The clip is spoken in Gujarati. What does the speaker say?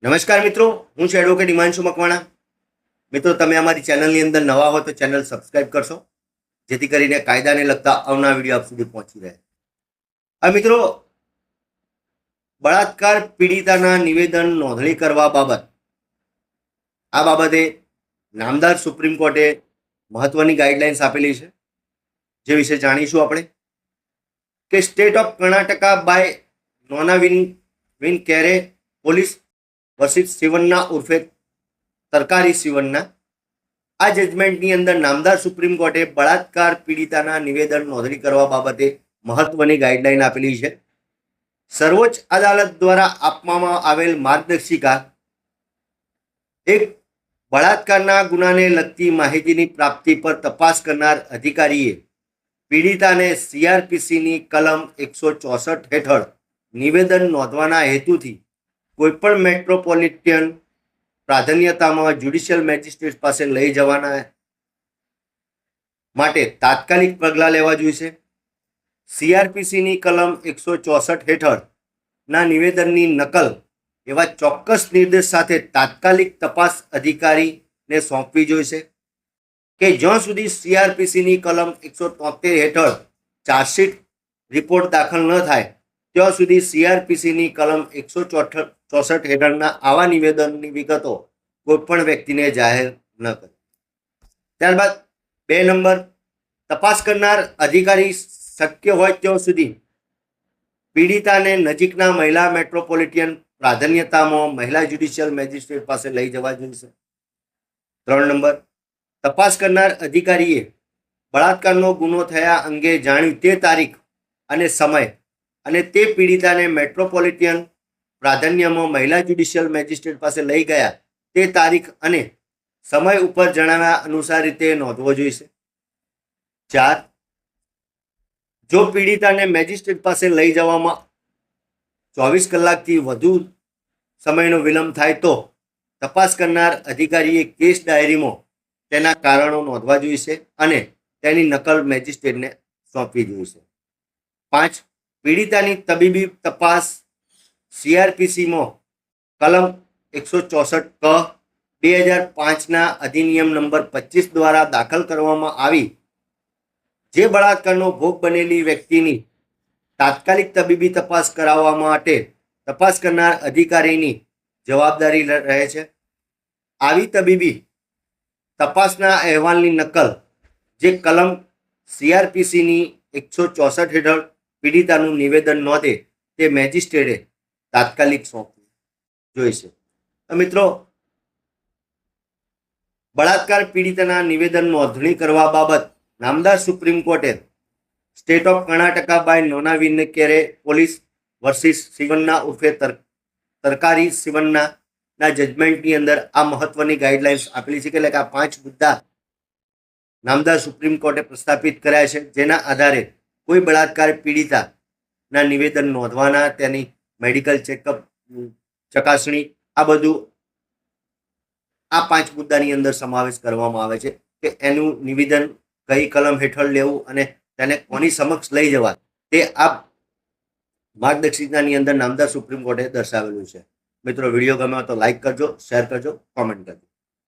નમસ્કાર મિત્રો, હું છું એડવોકેટ હિમાંશુ મકવાણા. મિત્રો, તમે અમારી ચેનલની અંદર નવા હો તો ચેનલ સબસ્ક્રાઇબ કરશો, જેથી કરીને કાયદાને લગતા અવનવા વિડીયો આપ સુધી પહોંચી રહે. હવે મિત્રો, બળાત્કાર પીડિતાના નિવેદન નોંધણી કરવા આ બાબતે નામદાર સુપ્રીમ કોર્ટે મહત્વની ગાઈડલાઇન્સ આપેલી છે, જે વિશે જાણીશું આપણે. કે state of Karnataka by Nonavinakere police versus Shivanna ઉર્ફે તરકારી શિવન્ના. આ જજમેન્ટની અંદર નામદાર સુપ્રીમ કોર્ટે બળાત્કાર પીડિતાના નિવેદન નોંધણી કરવા બાબતે મહત્વની ગાઈડલાઈન આપેલી છે. સર્વોચ્ચ અદાલત દ્વારા આપવામાં આવેલ માર્ગદર્શિકા એક બળાત્કારના ગુનાને લગતી માહિતીની પ્રાપ્તિ પર તપાસ કરનાર અધિકારીએ પીડિતાને CRPCની કલમ 164 હેઠળ નિવેદન નોંધવાના હેતુથી કોઈપણ મેટ્રોપોલિટન પ્રાધાન્યતામાં જ્યુડિશિયલ મેજિસ્ટ્રેટ પાસે લઈ જવાના માટે તાત્કાલિક પગલાં લેવા જોઈશે. CRPCની કલમ 164 હેઠળના નિવેદનની નકલ એવા ચોક્કસ નિર્દેશ સાથે તાત્કાલિક તપાસ અધિકારીને સોંપવી જોઈશે કે જ્યાં સુધી CRPCની કલમ 173 હેઠળ ચાર્જશીટ રિપોર્ટ દાખલ ન થાય ત્યાં સુધી CRPCની કલમ 164 હેઠળના આવા નિવેદનની વિગતો કોઈપણ વ્યક્તિને જાહેર ન કરે. ત્યારબાદ 2 નંબર, તપાસ કરનાર અધિકારી શક્ય હોય ત્યાં સુધી પીડિતાને નજીકના મહિલા મેટ્રોપોલિટન પ્રાધાન્યતામાં મહિલા જ્યુડિશિયલ મેજિસ્ટ્રેટ પાસે લઈ જવા જોઈશે. 3 નંબર, તપાસ કરનાર અધિકારીએ બળાત્કારનો ગુનો થયા અંગે જાણ્યું તે તારીખ અને સમય અને તે પીડિતાને મેટ્રોપોલિટન પ્રાધાન્યમાં મહિલા જ્યુડિશિયલ મેજિસ્ટ્રેટ પાસે લઈ ગયા તે તારીખ અને સમય ઉપર જણાવ્યા અનુસાર રીતે નોંધવો જોઈશે. 4, જો પીડિતાને મેજિસ્ટ્રેટ પાસે લઈ જવામાં 24 કલાકથી વધુ સમયનો વિલંબ થાય તો તપાસ કરનાર અધિકારીએ કેસ ડાયરીમાં તેના કારણો નોંધવા જોઈશે અને તેની નકલ મેજિસ્ટ્રેટને સોંપવી જોઈશે. 5, પીડિતાની તબીબી તપાસ CRPCમાં કલમ 164 ક 2005ના અધિનિયમ નંબર 25 દ્વારા દાખલ કરવામાં આવી જે બળાત્કારનો ભોગ બનેલી વ્યક્તિની તાત્કાલિક તબીબી તપાસ કરાવવા માટે તપાસ કરનાર અધિકારીની જવાબદારી રહે છે. આવી તબીબી તપાસના અહેવાલની નકલ જે કલમ CRPCની 164 હેઠળ પીડિતાનું નિવેદન નોંધે તે મેજિસ્ટ્રેટે તાત્કાલિક સોંપવું જોઈશે. મિત્રો, બળાત્કાર પીડિતાના નિવેદન નોંધણી કરવા બાબત નામદાર સુપ્રીમ કોર્ટે state of Karnataka by Nonavinakere police versus Shivanna ઉર્ફે તરકારી શિવન્ના જજમેન્ટની અંદર આ મહત્વની ગાઈડલાઇન્સ આપેલી છે. એટલે કે આ 5 મુદ્દા નામદાર સુપ્રીમ કોર્ટે પ્રસ્થાપિત કર્યા છે, જેના આધારે કોઈ બળાત્કાર પીડિતાના નિવેદન નોંધવાના, તેની મેડિકલ ચેકઅપ, ચકાસણી, આ બધું આ 5 મુદ્દાની અંદર સમાવેશ કરવામાં આવે છે કે એનું નિવેદન કઈ કલમ હેઠળ લેવું અને તેને કોની સમક્ષ લઈ જવા તે આ માર્ગદર્શિકાની અંદર નામદાર સુપ્રીમ કોર્ટે દર્શાવેલું છે. મિત્રો, વિડીયો ગમ્યો તો લાઈક કરજો, શેર કરજો, કોમેન્ટ કરજો.